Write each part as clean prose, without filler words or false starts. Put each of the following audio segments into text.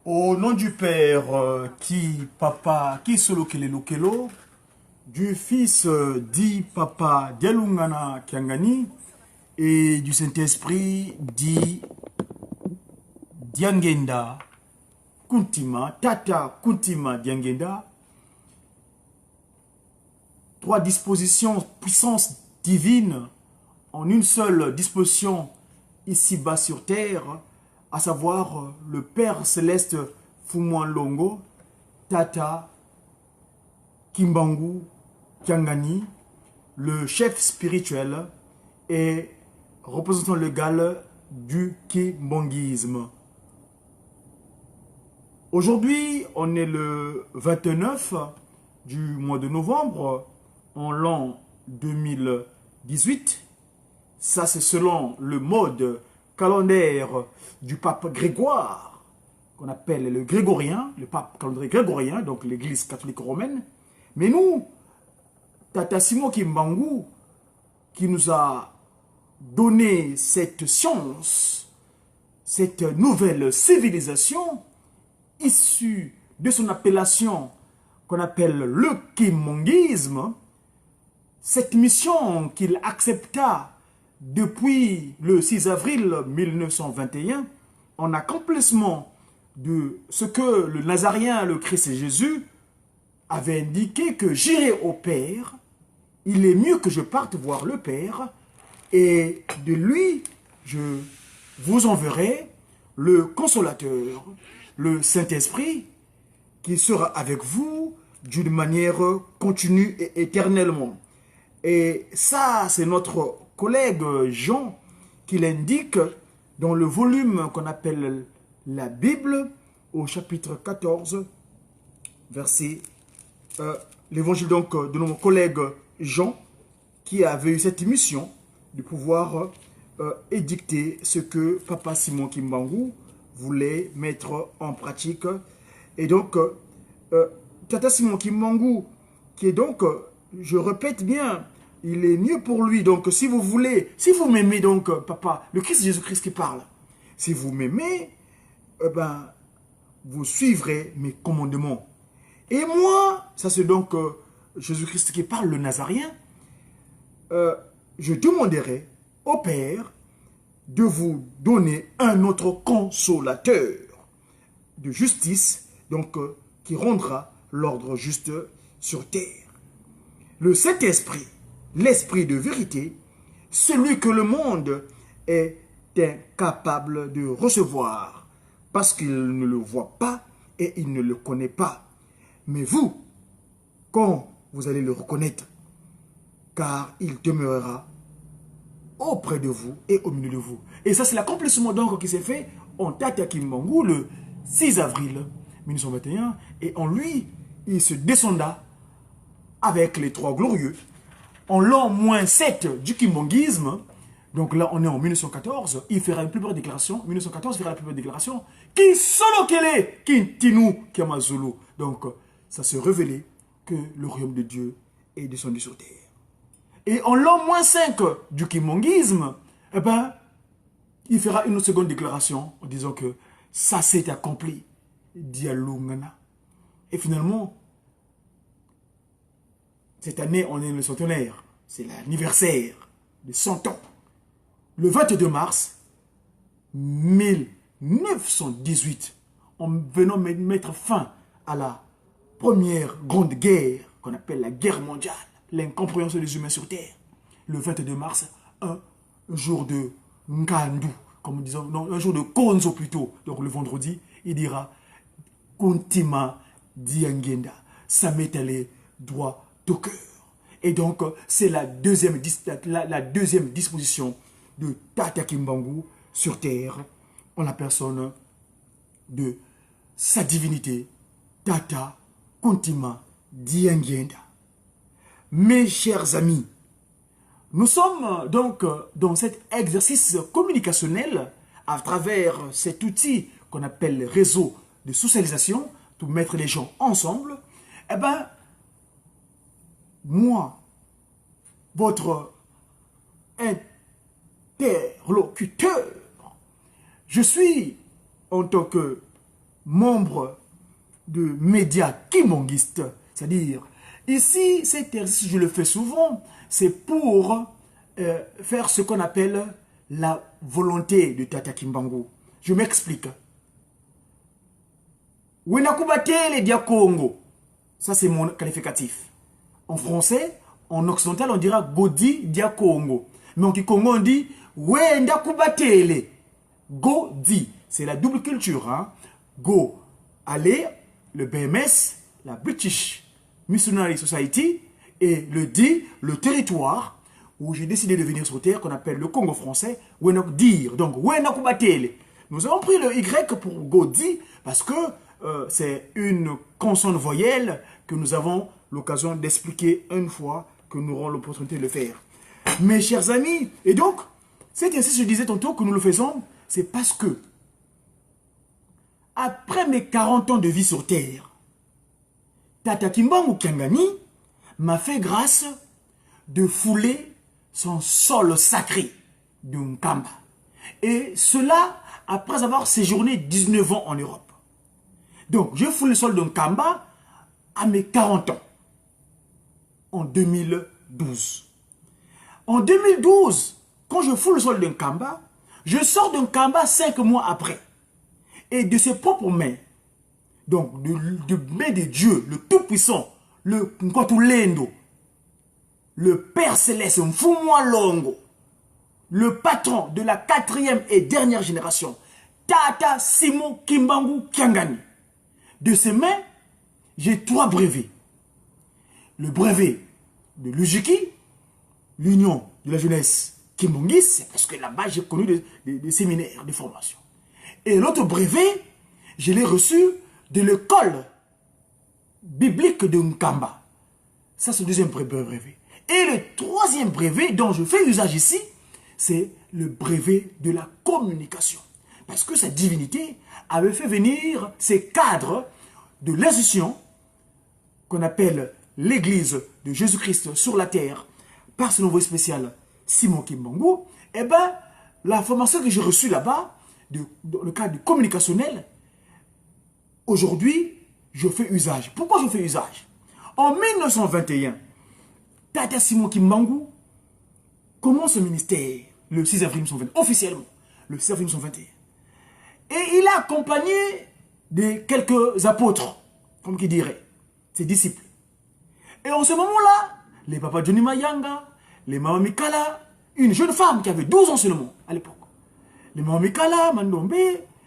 Au nom du Père, qui papa, qui solo kelelo kelo, du Fils, dit papa Dialungana Kiangani, et du Saint-Esprit, dit Diangenda Kuntima, Tata Kuntima Diangenda. Trois dispositions, puissance divine, en une seule disposition ici-bas sur terre, à savoir le Père Céleste Fumwan Longo, Tata Kimbangu Kiangani, le chef spirituel et représentant légal du kimbongisme. Aujourd'hui, on est le 29 du mois de novembre, en l'an 2018. Ça, c'est selon le mode calendaire du pape Grégoire, qu'on appelle le grégorien, le pape calendrier grégorien, donc l'église catholique romaine. Mais nous, Tata Simon Kimbangu, qui nous a donné cette science, cette nouvelle civilisation, issue de son appellation qu'on appelle le kimbongisme, cette mission qu'il accepta depuis le 6 avril 1921, en accomplissement de ce que le Nazarien, le Christ Jésus, avait indiqué que j'irai au Père, il est mieux que je parte voir le Père, et de lui, je vous enverrai le Consolateur, le Saint-Esprit, qui sera avec vous d'une manière continue et éternellement. Et ça, c'est notre collègue Jean qui l'indique dans le volume qu'on appelle la Bible, au chapitre 14, verset, l'évangile donc de notre collègue Jean, qui avait eu cette mission de pouvoir édicter ce que Papa Simon Kimbangu voulait mettre en pratique. Et donc, Tata Simon Kimbangu, qui est donc, je répète bien, il est mieux pour lui. Donc, si vous voulez, si vous m'aimez, donc, papa, le Christ Jésus-Christ qui parle, si vous m'aimez, ben, vous suivrez mes commandements. Et moi, ça c'est donc Jésus-Christ qui parle, le Nazarien, je demanderai au Père de vous donner un autre consolateur de justice, donc qui rendra l'ordre juste sur terre. Le Saint-Esprit, l'Esprit de vérité, celui que le monde est incapable de recevoir, parce qu'il ne le voit pas et il ne le connaît pas. Mais vous, quand vous allez le reconnaître, car il demeurera auprès de vous et au milieu de vous. Et ça, c'est l'accomplissement donc qui s'est fait en Tata Kimbangu le 6 avril 1921. Et en lui, il se descenda avec les trois glorieux en l'an -7 du kimbongisme. Donc là, on est en 1914. Il fera une plus belle déclaration. 1914, il fera la plus belle déclaration. Qui solo kele, qui tinu, qui amazulu. Donc, ça se révélait que le royaume de Dieu est descendu sur terre. Et en l'an -5 du kimbongisme, eh ben, il fera une seconde déclaration en disant que ça s'est accompli. Dialungana. Et finalement, cette année, on est le centenaire. C'est l'anniversaire de 100 ans. Le 22 mars 1918, en venant mettre fin à la première grande guerre qu'on appelle la guerre mondiale, l'incompréhension des humains sur terre. Le 22 mars, un jour de Ngandu, comme disons, non, un jour de Konzo plutôt. Donc le vendredi, il dira Kuntima Diangenda. Ça m'est allé droit au cœur. Et donc, c'est la deuxième disposition de Tata Kimbangu sur terre, en la personne de sa divinité, Tata Kuntima Diangenda. Mes chers amis, nous sommes donc dans cet exercice communicationnel à travers cet outil qu'on appelle le réseau de socialisation pour mettre les gens ensemble. Eh bien, moi, votre interlocuteur, je suis en tant que membre de médias kimbongistes. C'est-à-dire, ici, cet exercice, je le fais souvent, c'est pour faire ce qu'on appelle la volonté de Tata Kimbangu. Je m'explique. Wenakubatele dia Congo. Ça, c'est mon qualificatif. En français, en occidental, on dira Godi dia Congo. Mais en Kikongo, on dit Wendakubatele. Godi. C'est la double culture. Hein? Go, aller, le BMS, la British Missionary Society, et le D, le territoire où j'ai décidé de venir sur terre, qu'on appelle le Congo français, Wenok dire. Donc, Wenakubatele. Nous avons pris le Y pour Godi parce que c'est une consonne voyelle que nous avons l'occasion d'expliquer une fois que nous aurons l'opportunité de le faire. Mes chers amis, et donc, cet exercice, je disais tantôt que nous le faisons, c'est parce que, après mes 40 ans de vie sur Terre, Tata Kimbangu Kiangani m'a fait grâce de fouler son sol sacré de Nkamba. Et cela après avoir séjourné 19 ans en Europe. Donc, je foule le sol de Nkamba à mes 40 ans, en 2012. En 2012, quand je foule le sol de Nkamba, je sors de Nkamba 5 mois après. Et de ses propres mains, donc de mains de Dieu, le Tout-Puissant, le Nkotulendo, le Père Céleste, Mfumwa Longo, le patron de la 4e et dernière génération, Tata Simon Kimbangu Kiangani. De ses mains, j'ai 3 brevets. Le brevet de l'UJIKI, l'Union de la jeunesse Kimbongis, c'est parce que là-bas j'ai connu des séminaires de formation. Et l'autre brevet, je l'ai reçu de l'école biblique de Nkamba. Ça, c'est le deuxième brevet. Et le 3e brevet dont je fais usage ici, c'est le brevet de la communication. Parce que sa divinité avait fait venir ces cadres de l'institution qu'on appelle l'Église de Jésus-Christ sur la terre par son envoyé spécial Simon Kimbangu. Eh bien, la formation que j'ai reçue là-bas, dans le cadre communicationnel, aujourd'hui, je fais usage. Pourquoi je fais usage? En 1921, Tata Simon Kimbangu commence ce ministère le 6 avril 1921, officiellement, le 6 avril 1921. Et il a accompagné de quelques apôtres, comme qui dirait, ses disciples. Et en ce moment-là, les papas Johnny Mayanga, les Mama Mikala, une jeune femme qui avait 12 ans seulement à l'époque, les Mama Mikala, Mandombe,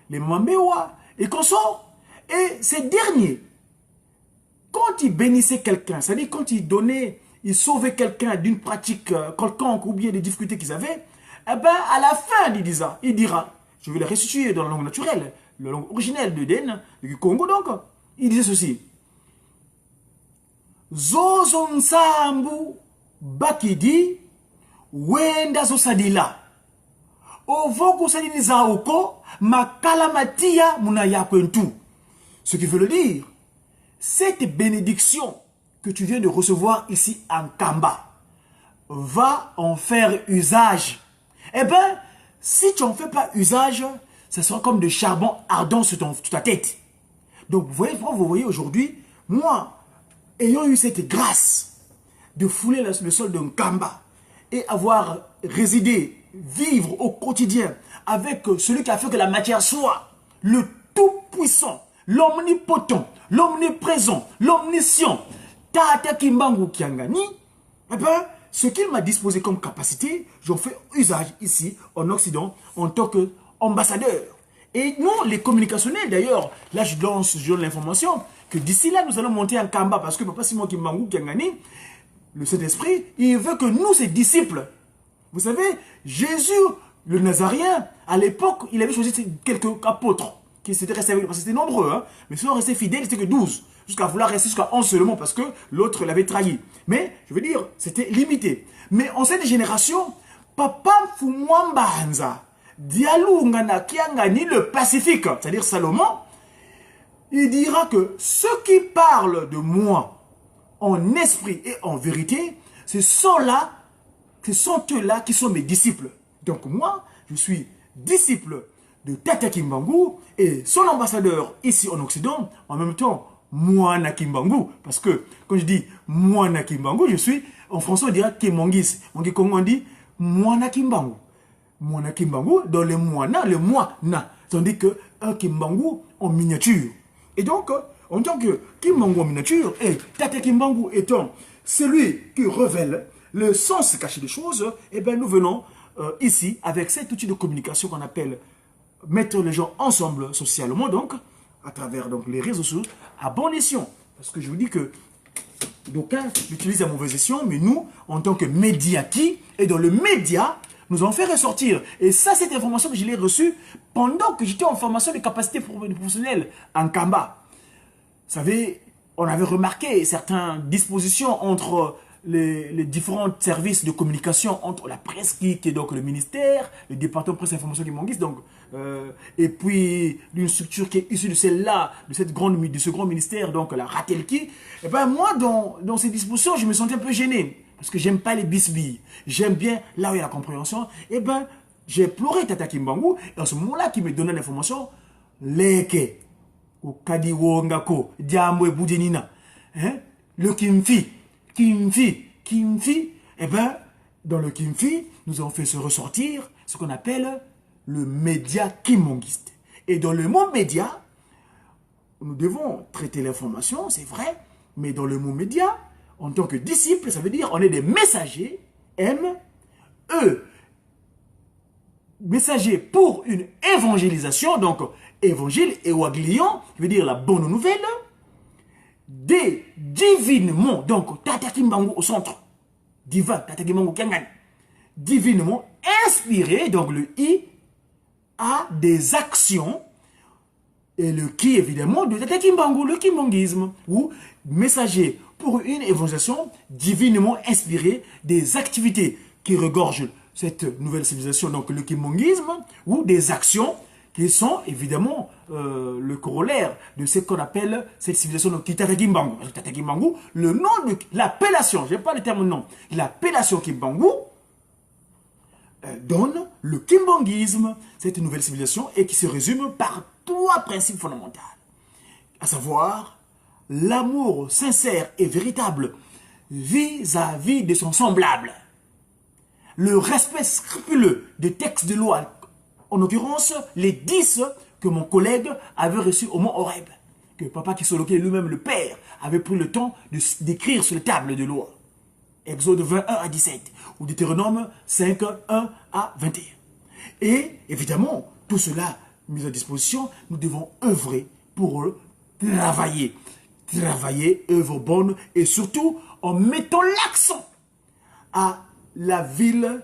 les Mama Mbewa, et consorts. Et ces derniers, quand ils bénissaient quelqu'un, c'est-à-dire quand ils donnaient, ils sauvaient quelqu'un d'une pratique quelconque ou bien des difficultés qu'ils avaient, eh ben, à la fin, il dira, je vais le restituer dans la langue naturelle, la langue originelle de Den, du Congo donc, il disait ceci. Zozo nsambu bakidi wenda zosadila. Ovoku sadini zaoko makala matia munaya kwentu. Ce qui veut le dire, cette bénédiction que tu viens de recevoir ici en Kamba, va en faire usage. Eh bien, si tu n'en fais pas usage, ça sera comme de charbon ardent sur ta tête. Donc, vous voyez aujourd'hui, moi, ayant eu cette grâce de fouler le sol de Nkamba et avoir résidé, vivre au quotidien avec celui qui a fait que la matière soit le tout-puissant, l'omnipotent, l'omniprésent, l'omniscient, Tata Kimbangu Kiangani, eh bien, ce qu'il m'a disposé comme capacité, j'en fais usage ici, en Occident, en tant qu'ambassadeur. Et nous, les communicationnels, d'ailleurs, là je donne l'information, que d'ici là, nous allons monter en Kamba, parce que Papa Simon Kimbangu Kiangani, le Saint-Esprit, il veut que nous, ses disciples, vous savez, Jésus, le Nazaréen, à l'époque, il avait choisi quelques apôtres, qui s'étaient restés avec lui, parce que c'était nombreux, hein, mais ceux qui sont restés fidèles, c'était que 12, jusqu'à vouloir rester jusqu'à 11 seulement, parce que l'autre l'avait trahi. Mais, je veux dire, c'était limité. Mais en cette génération, Papa Fumwamba Hanza, Dialou Ngana Kiangani, le Pacifique, c'est-à-dire Salomon, il dira que ceux qui parlent de moi en esprit et en vérité, ce sont eux-là qui sont mes disciples. Donc moi, je suis disciple de Tata Kimbangu et son ambassadeur ici en Occident, en même temps, Mwana Kimbangu. Parce que quand je dis Mwana Kimbangu, je suis, en français on dirait Kimongis. En Congo on dit Mwana Kimbangu. Mwana Kimbangu, dans le Mwana, le Mwana. Tandis que un Kimbangu en miniature. Et donc, en tant que Kimbangu en miniature, et Tata Kimbangu étant celui qui révèle le sens caché des choses, eh bien nous venons ici avec cet outil de communication qu'on appelle mettre les gens ensemble socialement, donc, à travers donc, les réseaux sociaux, à bon escient. Parce que je vous dis que d'aucuns l'utilisent à mauvais escient, mais nous, en tant que médiati, et dans le média, nous en fait ressortir. Et ça, cette information que je l'ai reçue pendant que j'étais en formation de capacité professionnelle en Kamba. Vous savez, on avait remarqué certaines dispositions entre les différents services de communication, entre la presse qui est donc le ministère, le département de presse et information qui m'enguise, donc, et puis une structure qui est issue de celle-là, de ce grand ministère, donc la Ratelki. Et ben moi, dans ces dispositions, je me sentais un peu gêné. Parce que j'aime pas les bisbilles. J'aime bien là où il y a la compréhension. Et ben, j'ai pleuré Tata Kimbangu. Et en ce moment-là, qui me donnait l'information, Leke, ou Kadiwo Ngako, Diambo et Boudenina, hein, le Kimfi. Eh ben, dans le Kimfi, nous avons fait se ressortir ce qu'on appelle le média kimongiste. Et dans le mot média, nous devons traiter l'information, c'est vrai, mais dans le mot média, en tant que disciples, ça veut dire on est des messagers, messagers pour une évangélisation, donc évangile et waglion, qui veut dire la bonne nouvelle, des divinement, donc Tata Kimbangu au centre, divin, Tata Kimbangu Kangan, divinement inspiré, donc le I, à des actions, et le qui évidemment de Tata Kimbangu, le kimbanguisme, ou messager pour une évangélisation divinement inspirée des activités qui regorgent cette nouvelle civilisation, donc le kimbanguisme, ou des actions qui sont évidemment le corollaire de ce qu'on appelle cette civilisation de Tata Kimbangu. Tata Kimbangu, le nom de l'appellation, je n'ai pas le terme nom, l'appellation Kimbangu donne le kimbanguisme, cette nouvelle civilisation, et qui se résume par 3 principes fondamentaux, à savoir l'amour sincère et véritable vis-à-vis de son semblable, le respect scrupuleux des textes de loi, en l'occurrence les 10 que mon collègue avait reçus au mont Horeb, que Papa Kisoloke lui-même, le père, avait pris le temps d'écrire sur les tables de loi. Exode 21 à 17, ou Deutéronome 5, 1 à 21. Et évidemment, tout cela mis à disposition, nous devons œuvrer pour travailler, œuvre bonne, et surtout en mettant l'accent à la ville,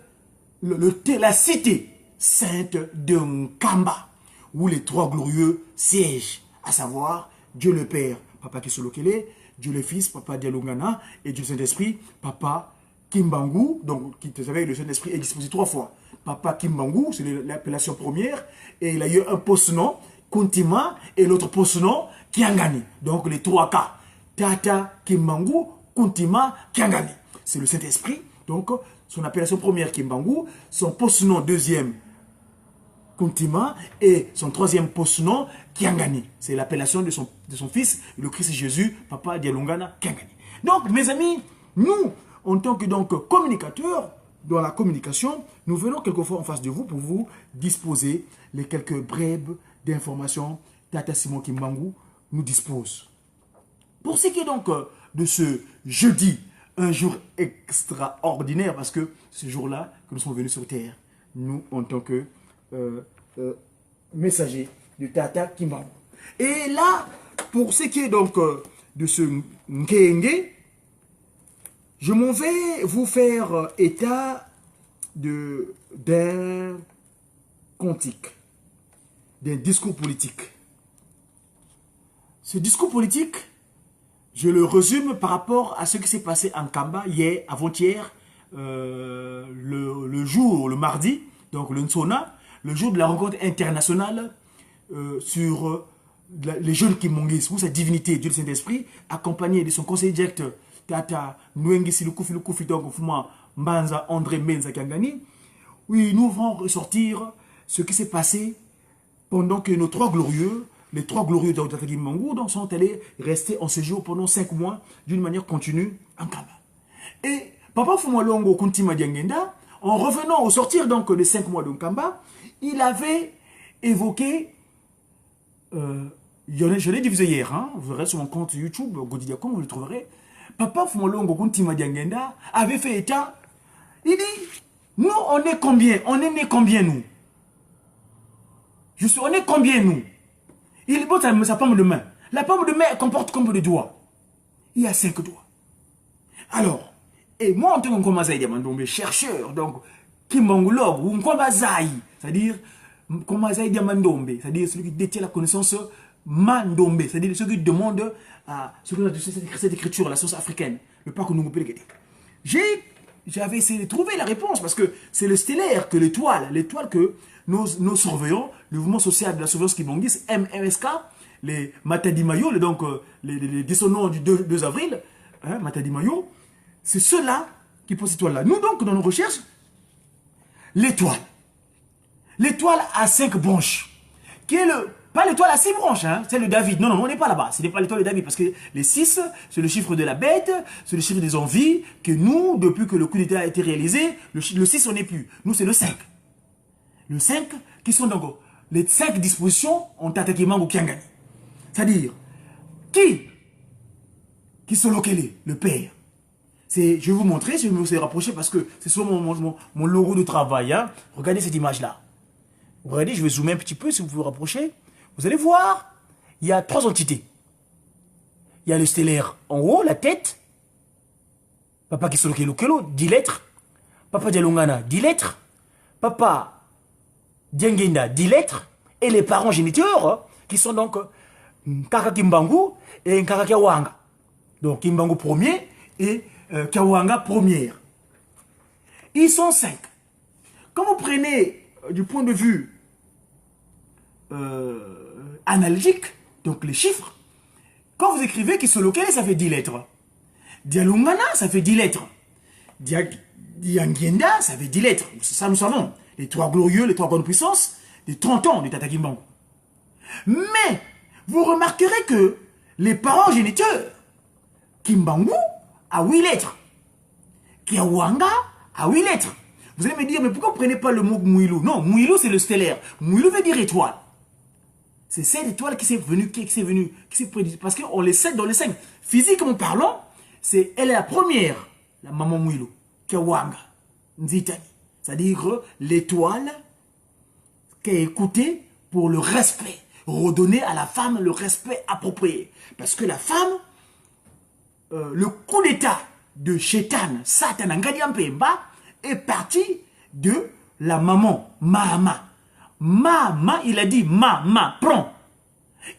la cité sainte de Nkamba, où les 3 glorieux siègent, à savoir Dieu le Père, Papa Kisolokele, Dieu le Fils, Papa Dialungana, et Dieu le Saint-Esprit, Papa Kimbangu. Donc, vous savez, le Saint-Esprit est disposé 3 fois. Papa Kimbangu, c'est l'appellation première, et il a eu un post-nom, Kuntima, et l'autre post-nom, Kiangani. Donc, les 3 cas. Tata Kimbangu, Kuntima, Kiangani. C'est le Saint-Esprit. Donc, son appellation première, Kimbangu, son post-nom deuxième, Kuntima, et son 3e post-nom, Kiangani. C'est l'appellation de son fils, le Christ Jésus, Papa Dialungana, Kiangani. Donc, mes amis, nous, en tant que communicateurs, dans la communication, nous venons quelquefois en face de vous pour vous disposer les quelques brèves d'informations Tata Simon Kimbangu nous dispose. Pour ce qui est donc de ce jeudi, un jour extraordinaire, parce que ce jour-là que nous sommes venus sur Terre, nous en tant que messagers de Tata Kimbangu. Et là, pour ce qui est donc de ce Nkenge, je m'en vais vous faire état d'un cantique, d'un discours politique. Ce discours politique, je le résume par rapport à ce qui s'est passé en Kamba hier, avant-hier, le mardi, donc le Nsona, le jour de la rencontre internationale sur les jeunes Kimongis, où sa divinité, Dieu le Saint-Esprit, accompagné de son conseiller directeur, Tata Nwengi Silukufi, donc Mbanza André Menza Kangani. Oui, nous vont ressortir ce qui s'est passé pendant que nos trois glorieux, les trois glorieux d'Otataki Mbangu, donc, sont allés rester en séjour pendant 5 mois d'une manière continue en Kamba. Et Papa Fumalongo Kuntima Diangenda, en revenant au sortir donc des 5 mois de Kamba, il avait évoqué, je l'ai diffusé hier, hein, vous verrez sur mon compte YouTube, Godidiakom, vous le trouverez. Papa Fumalongo Kuntima Diangenda avait fait état, il dit, nous on est combien? On est né combien nous? On est combien nous? Il porte sa paume de main. La paume de main comporte combien de doigts? Il y a 5 doigts. Alors, et moi en tant que Komazaï Diamandombe, chercheur, donc, kimbangologue, ou Komazaï, c'est-à-dire, Komazaï Diamandombe, c'est-à-dire celui qui détient la connaissance Mandombe, c'est-à-dire celui qui demande à cette écriture, la science africaine, le pas que nous pouvons j'avais essayé de trouver la réponse, parce que c'est le stellaire, que l'étoile que nos surveillants, le mouvement social de la surveillance Kibongis, MMSK, les Matadimayo, donc les dissonants du 2 avril, hein, Matadimayo, c'est ceux-là qui posent cette étoile-là. Nous, donc, dans nos recherches, l'étoile à 5 branches, qui est pas l'étoile à 6 branches, hein, c'est le David. Non, on n'est pas là-bas. Ce n'est pas l'étoile de David, parce que les 6, c'est le chiffre de la bête, c'est le chiffre des envies, que nous, depuis que le coup d'État a été réalisé, le 6, on n'est plus. Nous, c'est le 5. Le 5, qui sont donc les 5 dispositions ont attaqué Mango Kiangani. C'est-à-dire, qui sont localisés? Le père. Je vais vous montrer, je vais vous rapprocher parce que c'est sur mon logo de travail. Hein. Regardez cette image-là. Regardez, je vais zoomer un petit peu si vous vous rapprochez. Vous allez voir, il y a 3 entités. Il y a le stellaire en haut, la tête. Papa qui sont Kelo, 10 lettres. Papa Dialungana, 10 lettres. Papa Diangenda, 10 lettres. Et les parents géniteurs, qui sont donc Kaka Kimbangu et Kaka Kiawanga. Donc Kimbangu premier et Kiawanga première. Ils sont 5. Quand vous prenez du point de vue analogique, donc les chiffres, quand vous écrivez Kisolokele, ça fait 10 lettres. Dialungana, ça fait 10 lettres. Diangenda, ça fait 10 lettres. Ça, nous savons. Les 3 glorieux, les 3 grandes puissances, les 30 ans de Tata Kimbangu. Mais, vous remarquerez que les parents géniteurs, Kimbangu, a 8 lettres. Kiawanga, a 8 lettres. Vous allez me dire, mais pourquoi vous ne prenez pas le mot Mouilou? Non, Mouilou, c'est le stellaire. Mouilou veut dire étoile. C'est cette étoile qui s'est venue, parce qu'on les sait dans les 5. Physiquement parlant, elle est la première, la maman Mouilou, Kiawanga, Nzitani. C'est-à-dire l'étoile qui est écoutée pour le respect. Redonner à la femme le respect approprié. Parce que la femme, le coup d'état de Chétan, Satan, Ngadiampemba, est parti de la maman, Mahama. Mama, il a dit Mama, prends.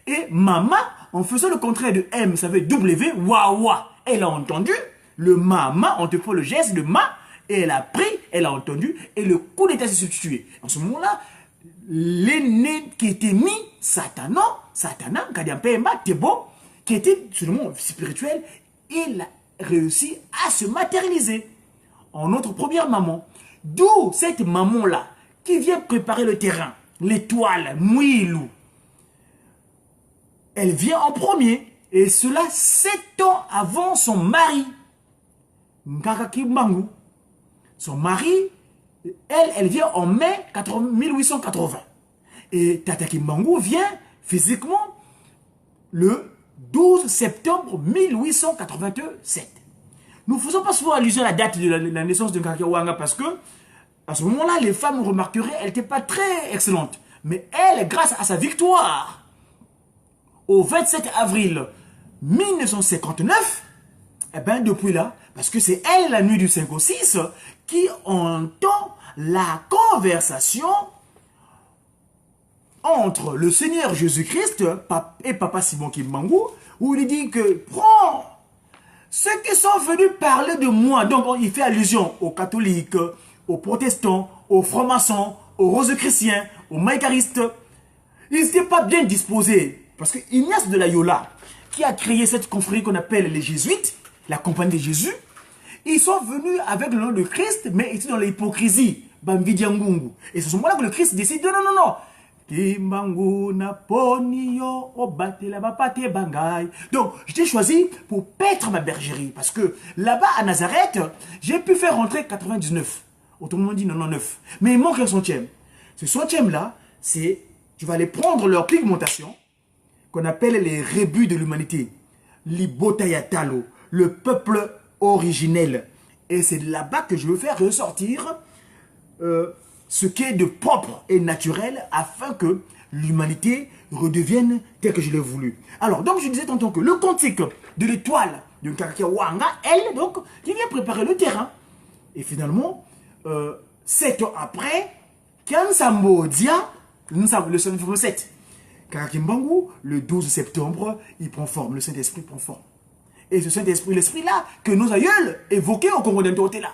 Et Mama, en faisant le contraire de M, ça veut W, Wawa. Elle a entendu le Mama, on te fait le geste de Ma, et elle a pris, elle a entendu, et le coup d'état s'est substitué. En ce moment-là, l'aîné qui était mis, Satana, Kadiampemba, Tebo, qui était sur le monde spirituel, il a réussi à se matérialiser en notre première maman. D'où cette maman-là, qui vient préparer le terrain, l'étoile, Mouilou. Elle vient en premier, et cela 7 ans avant son mari, Nkaka Kimbangu. Son mari, elle vient en mai 1880. Et Tata Kimbangu vient physiquement le 12 septembre 1887. Nous ne faisons pas souvent allusion à la date de la naissance de Nkaka Kiawanga parce que à ce moment-là, les femmes remarqueraient, elle n'était pas très excellente. Mais elle, grâce à sa victoire, au 27 avril 1959, eh bien, depuis là, parce que c'est elle, la nuit du 5 au 6, qui entend la conversation entre le Seigneur Jésus-Christ et Papa Simon Kimbangu, où il dit que prends ceux qui sont venus parler de moi. Donc, il fait allusion aux catholiques, aux protestants, aux francs-maçons, aux rosicruciens, aux maïcaristes. Ils n'étaient pas bien disposés. Parce que Ignace de Loyola, qui a créé cette confrérie qu'on appelle les Jésuites, la compagnie de Jésus, ils sont venus avec le nom de Christ, mais ils étaient dans l'hypocrisie. Bambidiangungu. Et c'est à ce moment-là que le Christ décide, non, Kimbangu na ponio obatela bapate bangai. Donc, je t'ai choisi pour paître ma bergerie. Parce que là-bas, à Nazareth, j'ai pu faire rentrer 99. Autrement dit 99. Mais il manque un centième. Ce centième-là, c'est, tu vas aller prendre leur pigmentation, qu'on appelle les rébus de l'humanité. Libotayatalo, le peuple originel. Et c'est là-bas que je veux faire ressortir ce qui est de propre et naturel afin que l'humanité redevienne telle que je l'ai voulu. Alors, donc je disais tantôt que le cantique de l'étoile de Kakawanga, elle, donc, qui vient préparer le terrain. Et finalement, 7 ans après, Kansambodia, le 7, Kakimbangu, le 12 septembre, il prend forme, le Saint-Esprit prend forme. Et ce Saint-Esprit, l'Esprit-là, que nos aïeuls évoquaient au Congo d'Intorté-là.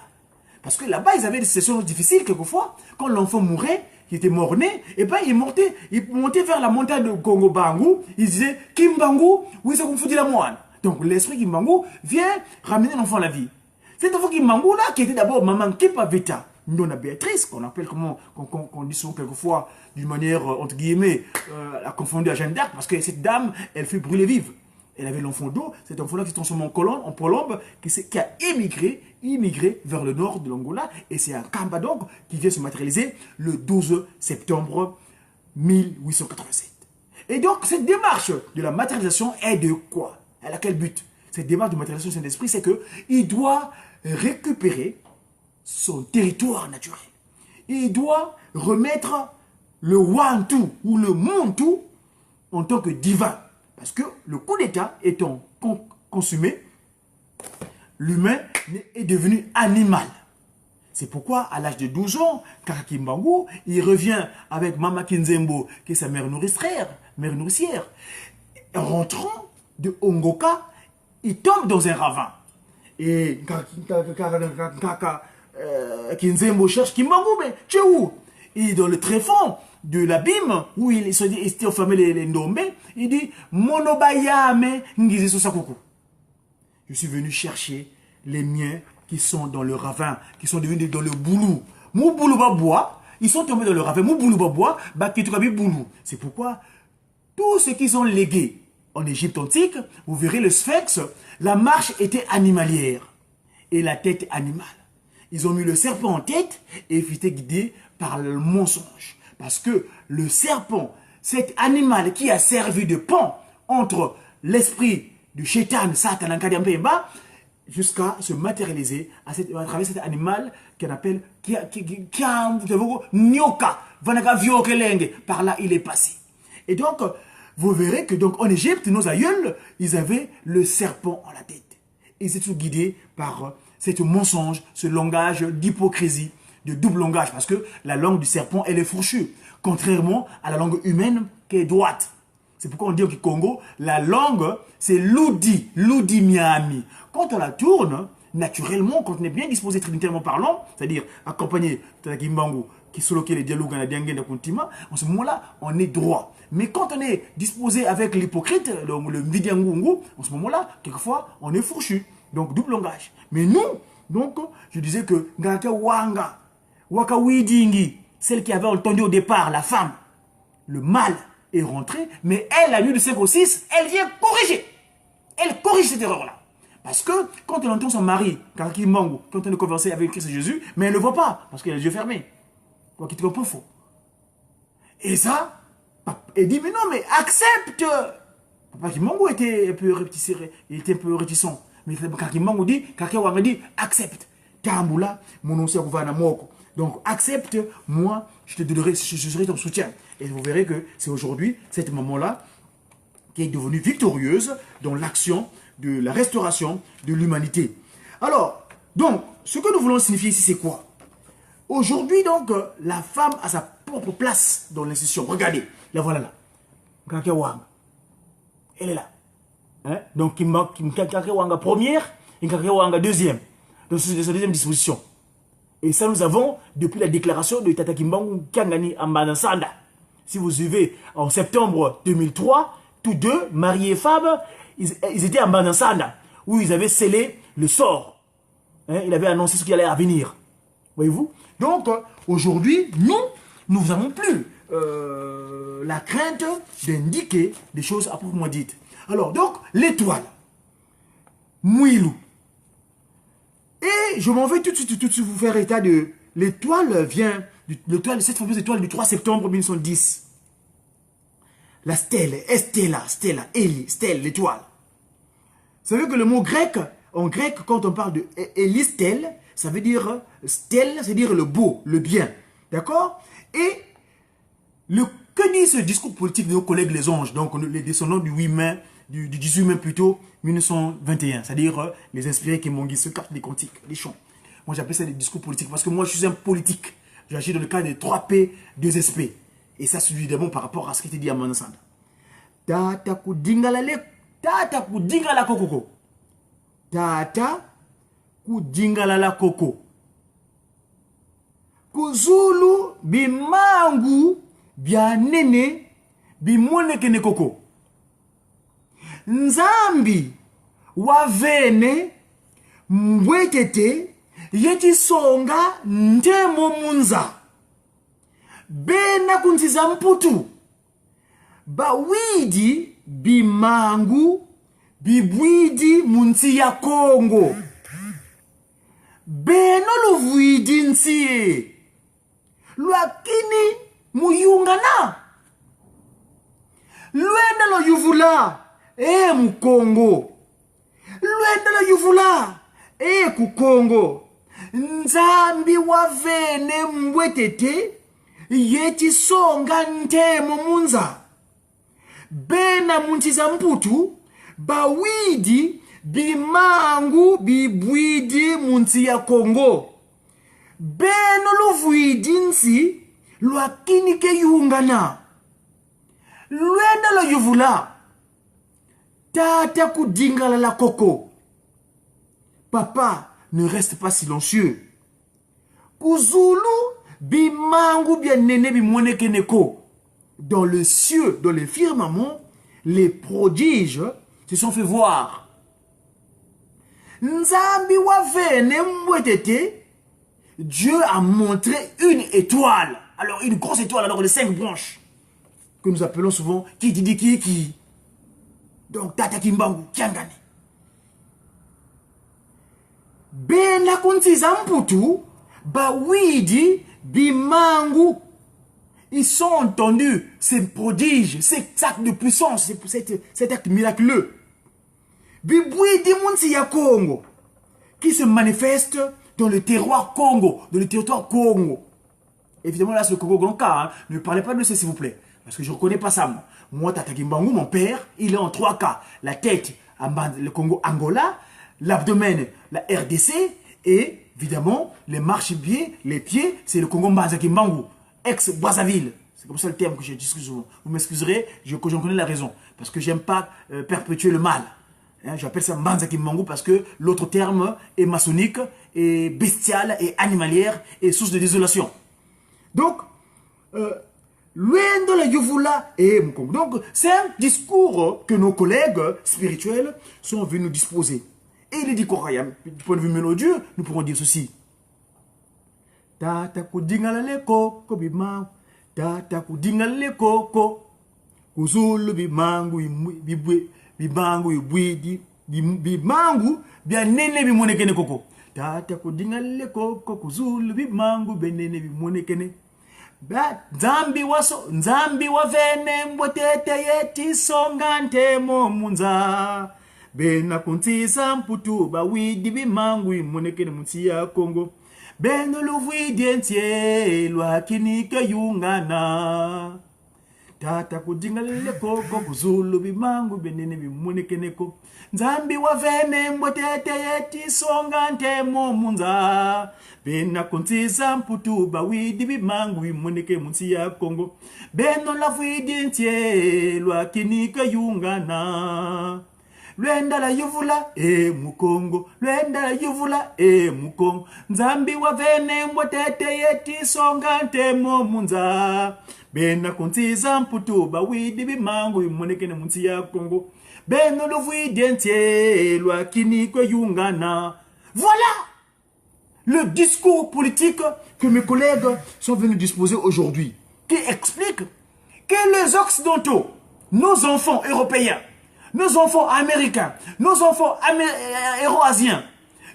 Parce que là-bas, ils avaient des situations difficiles quelquefois. Quand l'enfant mourait, qui était mort-né, et ben il montait vers la montagne de Congo Bangu. Il disait Kimbangu, oui, c'est qu'on fout la moine. Donc l'esprit Kimbangu vient ramener l'enfant à la vie. Cet enfant Kimbangu là, qui était d'abord maman Kepa Veta, Nona Béatrice, qu'on appelle comment, qu'on dit souvent quelquefois d'une manière, entre guillemets, la confondue à Jeanne d'Arc, parce que cette dame, elle fut brûlée vive. Elle avait l'enfant d'eau, cet enfant-là qui se transforme en colombe, qui a immigré vers le nord de l'Angola. Et c'est un Kamba donc qui vient se matérialiser le 12 septembre 1887. Et donc, cette démarche de la matérialisation est de quoi? Elle a quel but? Cette démarche de matérialisation du Saint-Esprit, c'est qu'il doit récupérer son territoire naturel. Il doit remettre le Wantu ou le Muntu en tant que divin. Parce que le coup d'État étant consumé, l'humain est devenu animal. C'est pourquoi, à l'âge de 12 ans, Kakimbangu, il revient avec Mama Kinzembo, qui est sa mère nourricière. Rentrant de Ongoka, il tombe dans un ravin. Et Kinzembo cherche Kimbangu, mais tu es où? Il est dans le tréfonds de l'abîme où il s'était enfermé les ndombe. Il dit Monobayame Ngizi Sosakuku. Je suis venu chercher les miens qui sont dans le ravin, qui sont devenus dans le boulou. Mou boulou baboua, ils sont tombés dans le ravin. Mou boulou baboua, bakitukabi boulou. C'est pourquoi tous ceux qui sont légués en Égypte antique, vous verrez le sphinx, la marche était animalière et la tête animale. Ils ont mis le serpent en tête et ils étaient guidés par le mensonge. Parce que le serpent, cet animal qui a servi de pont entre l'esprit du Shaitan, Satan, Nkadiambemba, jusqu'à se matérialiser à travers cet animal qu'on appelle Nyoka, Vanaga Viokelenge. Par là, il est passé. Et donc, vous verrez que donc en Égypte, nos aïeuls, ils avaient le serpent en la tête. Ils étaient guidés par ce mensonge, ce langage d'hypocrisie, de double langage, parce que la langue du serpent, elle est fourchue, contrairement à la langue humaine qui est droite. C'est pourquoi on dit au Congo, la langue, c'est l'oudi miami. Quand on la tourne, naturellement, quand on est bien disposé trinitairement parlant, c'est-à-dire accompagné de la Kimbangu, qui soloke les dialogues en continent, en ce moment-là, on est droit. Mais quand on est disposé avec l'hypocrite, le Mvidiangungu, en ce moment-là, quelquefois, on est fourchu. Donc, double langage. Mais nous, donc, je disais que Ngaka Wanga, Waka Widingi, celle qui avait entendu au départ, la femme, le mal est rentré, mais elle, la nuit de 5 au 6, elle vient corriger. Elle corrige cette erreur-là. Parce que quand elle entend son mari, Kaki Mangu, quand elle est conversée avec Christ Jésus, mais elle ne le voit pas, parce qu'elle a les yeux fermés. Quoi qu'il te pas faux. Et ça, elle dit, mais non, mais accepte. Papa Kimangu était un peu réticent. Mais Kaki Mangu dit, Kaki Wanga dit, accepte. Tamboula, mon nom c'est Gouvana Moko. Donc accepte, moi, je te donnerai, je serai ton soutien. Et vous verrez que c'est aujourd'hui, cette maman-là, qui est devenue victorieuse dans l'action de la restauration de l'humanité. Alors, donc, ce que nous voulons signifier ici, c'est quoi? Aujourd'hui, donc, la femme a sa propre place dans l'institution. Regardez, la voilà là. Kakawanga. Elle est là. Hein? Donc, Kakawanga première et Kakawanga deuxième. Dans cette deuxième disposition. Et ça, nous avons, depuis la déclaration de Tata Kimbangu Kangani Ambanansanda. Si vous suivez, en septembre 2003, tous deux, mari et femme, ils étaient en Ambanansanda, où ils avaient scellé le sort. Hein, il avait annoncé ce qui allait à venir. Voyez-vous? Donc, aujourd'hui, nous n'avons plus la crainte d'indiquer des choses à proprement dites. Alors, donc, l'étoile, Mouilou. Et je m'en vais tout de suite vous faire état de... L'étoile vient... Cette fameuse étoile du 3 septembre 1910. La stèle, Estella, Stella, Eli, stèle, l'étoile. Vous savez que le mot grec, en grec, quand on parle de Elistel, ça veut dire stèle, c'est-à-dire le beau, le bien. D'accord? Et que dit ce discours politique de nos collègues les anges, donc les descendants du 8 mai, du 18 mai plutôt, 1921, c'est-à-dire les inspirés qui m'ont dit ce cap des cantiques, des chants. Moi j'appelle ça des discours politiques parce que moi je suis un politique. J'agis dans le cadre des 3P, 2SP. Et ça c'est évidemment par rapport à ce qui était dit à Manasanda. Tata kudingala kokoko. Tata kudingala la koko. Kuzulu bimangu bya nene bimonekene koko. Nzambi wavene mbwetete yeti songa ntemo munza. Bena kuntiza mputu. Bawidi bimangu bibwidi munsi ya Kongo. Beno luvwidi nsiye. Lwakini muyungana. Lwenda lo yuvula. Mukongo. Lwenda lo yuvula. Kukongo. Nzambi wavene mbwetete. Yeti songa ntemo munza. Bena muntiza mputu. Bawidi bimangu bibwidi munsi ya Kongo. Beno luvwidi nsi. Lwakini ke yungana. Lwenda lo yuvula. Tata kudingala la koko. Papa ne reste pas silencieux. Kuzulu bimangu bia nene bimoneke neko. Dans le cieux, dans les firmaments, les prodiges se sont fait voir. Nzambi wavene mwetete. Dieu a montré une étoile. Alors une grosse étoile, alors les 5 branches. Que nous appelons souvent Kitidiki. Donc Tata Kimbangu, Kiangani. Bena kuntiza mputu, bawidi, bimangu. Ils sont entendus, ces prodiges, ces actes de puissance, cet acte miraculeux. Bibwidi munsi ya Congo, qui se manifeste dans le terroir Congo, dans le territoire Congo. Évidemment, là, c'est le Congo grand cas. Hein. Ne parlez pas de ça, s'il vous plaît. Parce que je ne reconnais pas ça, moi. Moi, Tata Kimbangu, mon père, il est en 3 cas. La tête, le Congo Angola, l'abdomen, la RDC, et évidemment, les marchepieds, les pieds, c'est le Congo Mbanza Kimbangu, ex-Brazzaville. C'est comme ça le terme que je discute souvent. Vous m'excuserez, j'en connais la raison. Parce que j'aime pas perpétuer le mal. Hein, j'appelle ça Mbanza Kimbangu parce que l'autre terme est maçonnique, et bestial, et animalière, et source de désolation. Donc, Luendo la Yuvula et Mukongo. Donc, c'est un discours que nos collègues spirituels sont venus nous disposer. Et il est dit quoi, du point de vue mélodieux, nous pourrons dire ceci. Tata kudingala le koko bimang, tata kudingala le koko, kuzulu bimangu bimangu ibwidi bimangu bia nene bimonekene koko. Tata kudingala le koko, kuzulu bimangu benene bimonekene. Nzambi wavene mbwetete yeti songa ntemo munza. Bena kuntiza mputu bawidi bimangu imonekene munsi ya Kongo. Beno luvwidi entie lwakini ke yungana. Tata kudingala koko kuzulu bimangu benene bimonekene ko. Nzambi wavene mbwetete yeti songa ntemo munza. Bena kuntiza mputu bawidi bimangu imoneke munsi ya Kongo. Beno luvwidi entie lwakini ke yungana. Lwenda la yuvula Mukongo. Lwenda la yuvula Mukongo. Nzambi wavene mbwetete yeti songa ntemo munza. Bena kuntiza mputu bawidi bimangu imonekene munsi ya Kongo. Beno luvwidi entie lwakini kwe yungana. Voilà le discours politique que mes collègues sont venus disposer aujourd'hui. qui explique que les Occidentaux, nos enfants européens, nos enfants américains, nos enfants euro-asiens,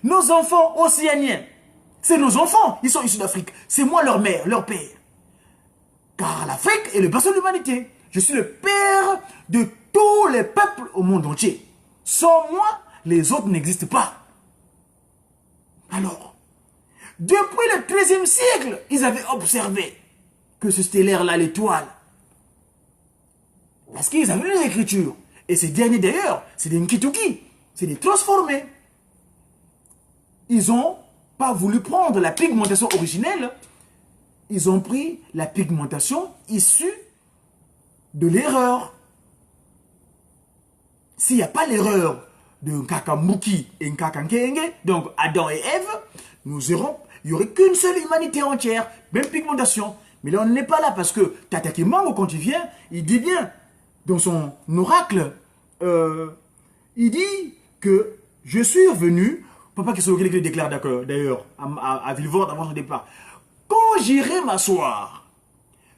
nos enfants océaniens, c'est nos enfants, ils sont issus d'Afrique. C'est moi leur mère, leur père. Car l'Afrique est le berceau de l'humanité. Je suis le père de tous les peuples au monde entier. Sans moi, les autres n'existent pas. Alors, depuis le XIIIe siècle, ils avaient observé que ce stellaire-là, l'étoile, parce qu'ils avaient les écritures. Et ces derniers d'ailleurs, c'est des Nkituki, c'est des transformés. Ils n'ont pas voulu prendre la pigmentation originelle, ils ont pris la pigmentation issue de l'erreur. S'il n'y a pas l'erreur de Nkakamuki et Nkakankenge, donc Adam et Ève, il n'y aurait qu'une seule humanité entière, même pigmentation. Mais là, on n'est pas là parce que Tata Kimango, quand il vient, il dit bien, dans son oracle, il dit que je suis revenu, papa qui le déclare d'ailleurs à Villevorde avant son départ, quand j'irai m'asseoir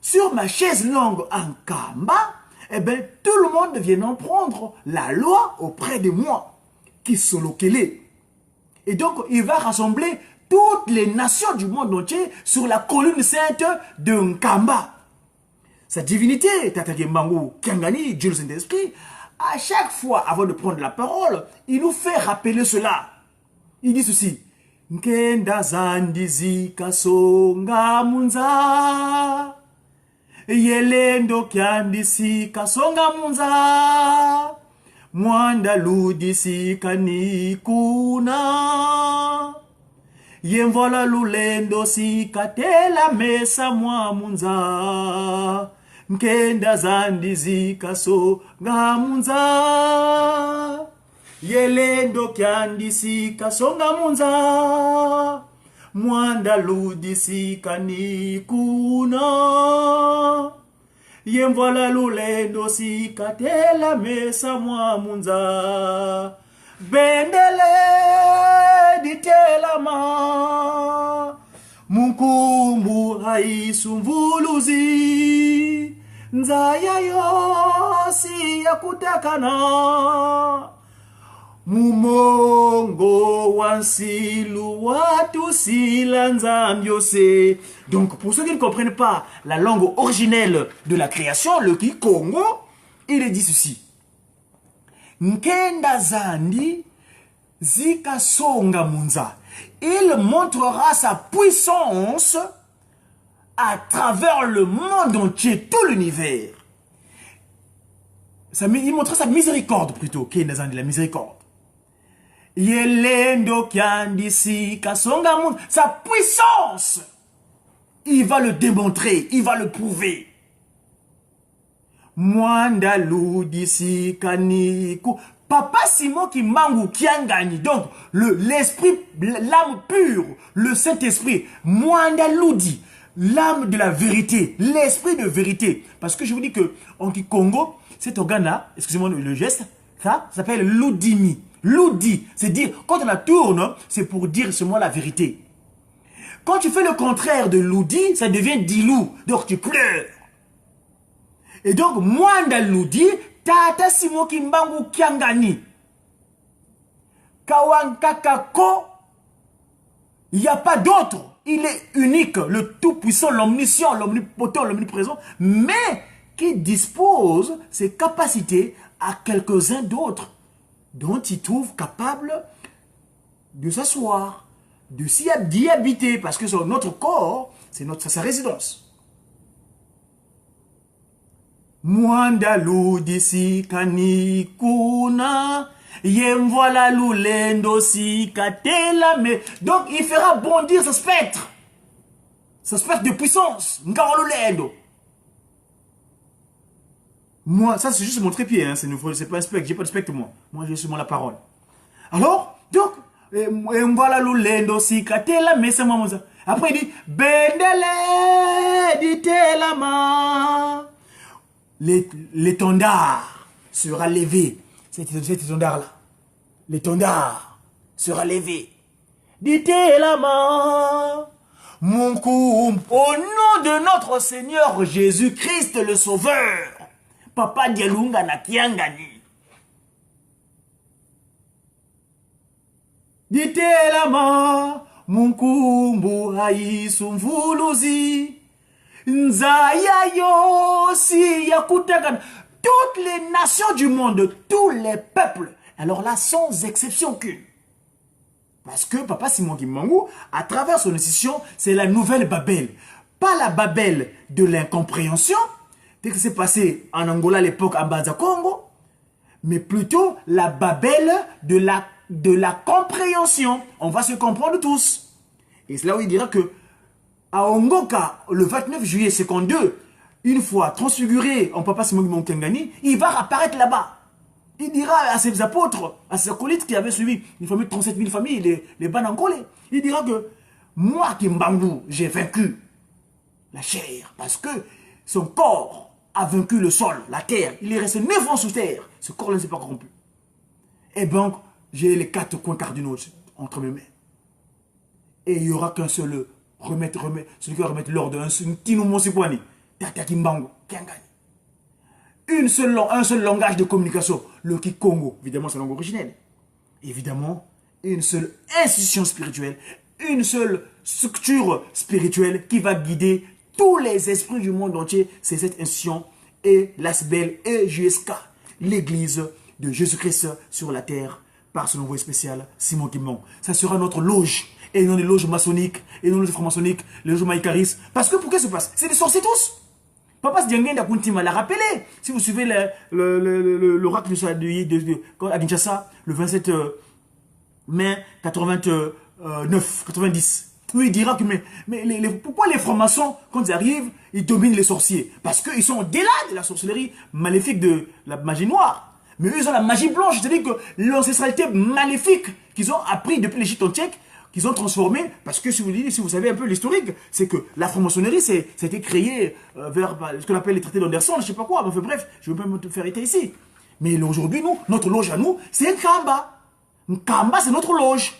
sur ma chaise longue en Kamba, eh bien, tout le monde viendra prendre la loi auprès de moi, qui solokele. Et donc, il va rassembler toutes les nations du monde entier sur la colline sainte de Nkamba. Sa divinité, Tata Kimango Kiangani, Dieu le Saint-Esprit, à chaque fois, avant de prendre la parole, il nous fait rappeler cela. Il dit ceci. Nkenda zandizi kasonga munza. Yelendo kiandisi kasonga munza. Mwanda ludisi kanikuna. Yemvola lulendo si katela mesa mwa munza. Nkenda zandizi kasonga munza. Yelendo kiandisi kasonga munza. Mwanda ludisi kanikuna. Yemvola lulendo si katela mesa mwa munza. Bendele ditelama. Mukumbu haisumvuluzi. Nzaya yosi ya kutakana. Mumongo wansilu watu silanzambiose. Donc pour ceux qui ne comprennent pas la langue originelle de la création, le Kikongo, il dit ceci. Nkenda zandi zika songa munza. Il montrera sa puissance à travers le monde entier, tout l'univers. Il montre sa miséricorde plutôt, Kenda zandi, la miséricorde. Yelendo kiandisi kasonga munza. Sa puissance, il va le démontrer, il va le prouver. Mwanda ludisi kaniku. Papa Simon Kimango Kiangani. Donc, l'esprit, l'âme pure, le Saint-Esprit. Mwanda Ludi, l'âme de la vérité, l'esprit de vérité. Parce que je vous dis que en Kikongo, cet organe-là, excusez-moi le geste, ça s'appelle Ludimi. Ludi, c'est dire, quand on la tourne, c'est pour dire seulement la vérité. Quand tu fais le contraire de Ludi, ça devient Dilou. Donc tu pleures. Et donc, Mwanda Ludi, Tata Simon Kimango Kiangani. Kawankakako, il n'y a pas d'autre. Il est unique, le tout-puissant, l'omniscient, l'omnipotent, l'omniprésent, mais qui dispose ses capacités à quelques-uns d'autres, dont il trouve capable de s'asseoir, d'y habiter, parce que notre corps, c'est sa résidence. Mwanda ludisi kanikuna. Yemvola lulendo si katela me. Donc il fera bondir ce spectre. Ce spectre de puissance. Ngaro lulendo. Moi, ça c'est juste mon trépied, hein. C'est pas un spectre, j'ai pas de spectre moi. Moi j'ai seulement la parole. Alors, donc, Yemvola lulendo si katela me c'est moi. Après il dit, Bendele ditelama. L'étendard sera levé. Cet étendard-là. L'étendard sera levé. Ditelama. Munkum, au nom de notre Seigneur Jésus-Christ le Sauveur, Papa Dialunga na Kiangani. Ditelama, Munkumbu haisumvuluzi, Nzaya yosi yakutagan. Toutes les nations du monde, tous les peuples, alors là, sans exception qu'une. Parce que Papa Simon Kimbangu, à travers son institution, c'est la nouvelle Babel. Pas la Babel de l'incompréhension, tel que c'est passé en Angola à l'époque, à Banza Congo, mais plutôt la Babel de la compréhension. On va se comprendre tous. Et c'est là où il dira que, à Ongoka, le 29 juillet 52, une fois transfiguré en Papa Simon Kimbangu Kiangani, il va apparaître là-bas. Il dira à ses apôtres, à ses acolytes qui avaient suivi une famille de 37 000 familles, les Banankole, il dira que moi, Kimbangu, j'ai vaincu la chair parce que son corps a vaincu le sol, la terre. Il est resté 9 ans sous terre. Ce corps-là ne s'est pas corrompu. Et donc, j'ai les 4 coins cardinaux entre mes mains. Et il n'y aura qu'un seul celui qui va remettre l'ordre, un Tino Mosikwani, Tata Kimbangu, Kiangani. Un seul langage de communication, le Kikongo, évidemment c'est la langue originelle. Évidemment, une seule institution spirituelle, une seule structure spirituelle qui va guider tous les esprits du monde entier, c'est cette institution et l'ASBEL et JSK, l'église de Jésus-Christ sur la terre, par son envoyé spécial, Simon Kimbangu. Ça sera notre loge, et non les loges maçonniques, et non les francs-maçonniques, les loges maïcaristes. Parce que pour que ça se passe? C'est des sorciers tous. Papa Diangenda Kuntima l'a rappelé. Si vous suivez l'oracle de à Kinshasa, le 27 mai 90, où il dira que pourquoi les francs-maçons, quand ils arrivent, ils dominent les sorciers? Parce qu'ils sont au-delà de la sorcellerie maléfique de la magie noire. Mais eux, ils ont la magie blanche, c'est-à-dire que l'ancestralité maléfique qu'ils ont appris depuis l'Égypte antique, qu'ils ont transformé, parce que si vous savez un peu l'historique, c'est que la franc-maçonnerie, c'était créé vers ce qu'on appelle les traités d'Anderson, je ne sais pas quoi, enfin bref, je ne vais pas me faire éter ici. Mais aujourd'hui, notre loge à nous, c'est un Kamba. Un Kamba, c'est notre loge.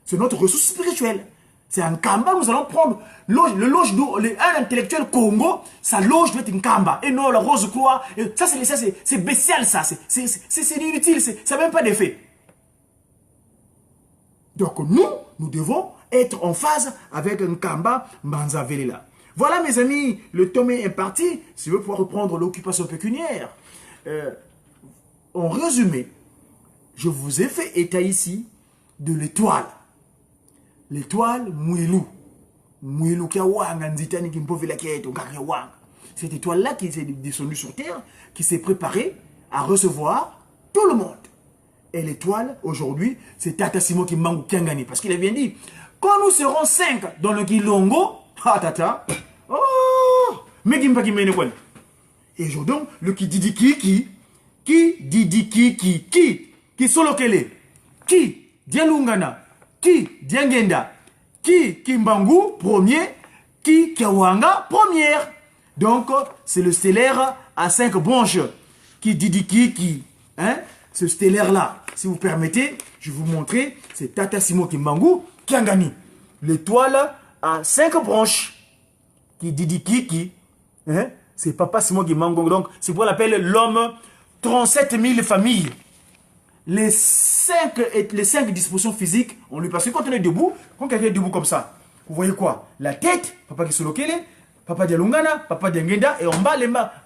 C'est notre ressource spirituelle. C'est un Kamba, nous allons prendre un intellectuel Congo, sa loge doit être une Kamba. Et non, la rose croix, ça c'est bestial, ça. C'est inutile, ça n'a même pas d'effet. Donc nous devons être en phase avec un Kamba Mbanzavelela. Voilà mes amis, le tome est parti. Si vous pouvoir reprendre l'occupation pécuniaire. En résumé, je vous ai fait état ici de l'étoile. L'étoile Mouilou. Mouilou Kiawanga Nzitani Kimpovela Kieto Kariawanga. Cette étoile-là qui s'est descendue sur Terre, qui s'est préparée à recevoir tout le monde. Et l'étoile, aujourd'hui, c'est Tata Simon Kimbangu Kiangani. Parce qu'il a bien dit, quand nous serons 5 dans le Kilongo, ah tata, oh, mais Kimpa Kimene Kwan. Et aujourd'hui, le Kididi qui solo kele, qui Dialungana, qui Diangenda, qui Kimbangu, premier, qui Kiawanga, première. Donc, c'est le stellaire à 5 branches. Qui Didi hein? Ce stellaire-là, si vous permettez, je vais vous montrer, c'est Tata Simon Kimbangu Kiangani. L'étoile à 5 branches. Qui Didi hein? C'est Papa Simon Kimbangu. Donc, c'est pour l'appelle l'homme 37 000 familles. Les 5 dispositions physiques, on lui passe. Quand on est debout, quand quelqu'un est debout comme ça, vous voyez quoi? La tête, Papa Kisolokele, Papa Dialungana, Papa Diangenda, et en bas,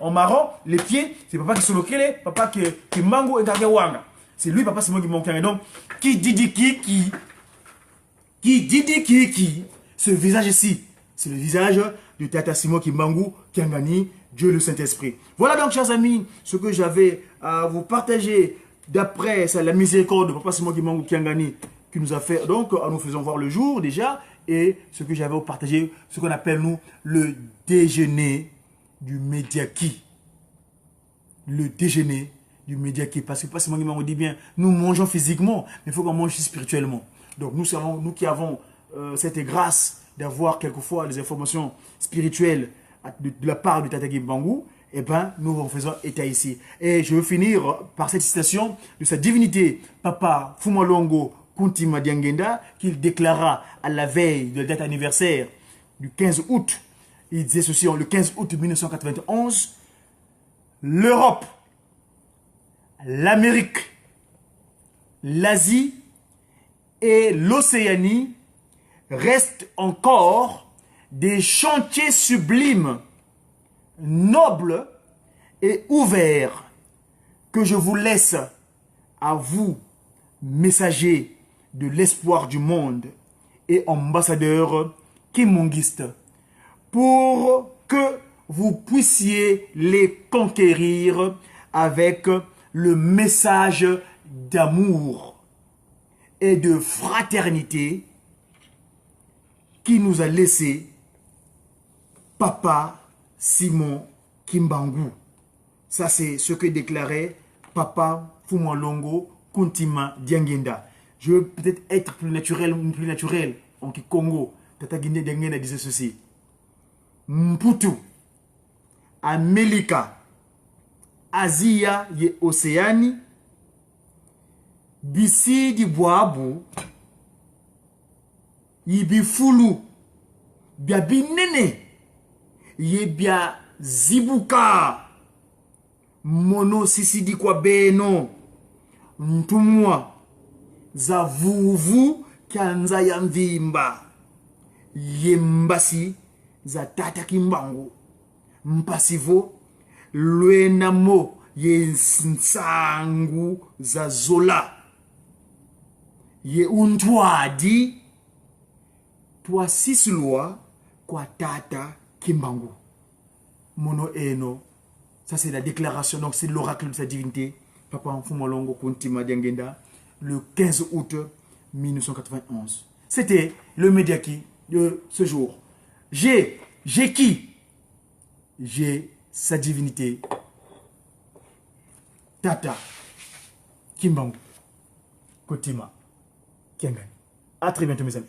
en marron, les pieds, c'est Papa Kisolokele, Papa Kimbangu et Kagewanga. C'est lui, Papa Simon Kimbangu Kiangani. Donc, qui dit ce visage ici, c'est le visage de Tata Simon Kimbangu Kiangani, Dieu le Saint-Esprit. Voilà donc, chers amis, ce que j'avais à vous partager d'après la miséricorde de Papa Simon Kimbangu Kiangani qui nous a fait, donc, en nous faisant voir le jour déjà, et ce que j'avais à vous partager, ce qu'on appelle, nous, le déjeuner du Médiaki. Le déjeuner du Médiaki. Parce que Papa Simon Kimbangu dit bien, nous mangeons physiquement, mais il faut qu'on mange spirituellement. Donc, nous qui avons cette grâce d'avoir quelquefois des informations spirituelles de la part de Tata Kimbangu, eh bien, nous en faisons état ici. Et je veux finir par cette citation de sa divinité, Papa Fumalongo Kuntima Diangenda, qu'il déclara à la veille de la date anniversaire du 15 août. Il disait ceci, le 15 août 1991, l'Europe, l'Amérique, l'Asie et l'Océanie restent encore des chantiers sublimes, nobles et ouverts que je vous laisse à vous, messagers de l'espoir du monde et ambassadeurs kimongistes, pour que vous puissiez les conquérir avec le message d'amour et de fraternité qui nous a laissé Papa Simon Kimbangu. Ça, c'est ce que déclarait Papa Fumalongo Kuntima Diangenda. Je veux peut-être être plus naturel en Congo. Tata Guinée Diangenda disait ceci. Mputu, Amerika, Asia ye Océanie, bisi di boabu, yibi fulu, bia binene, ye bia zibuka, mono sisi di kwa beno, ntumwa, za vuvu kianza ya mvimba, ye mbasi, za tata Kimbangu, mpasivo, lwenamo, ye nsangu za zola, ye untwadi, toi sisulwa, kwa tata Kimbangu. Mono eno, ça c'est la déclaration, donc c'est l'oracle de sa divinité, Papa Mfumalongo Kuntima Diangenda, le 15 août 1991. C'était le Mediaki de ce jour. J'ai qui? J'ai sa divinité, Tata Kimbangu Kuntima Diangenda. À très bientôt mes amis.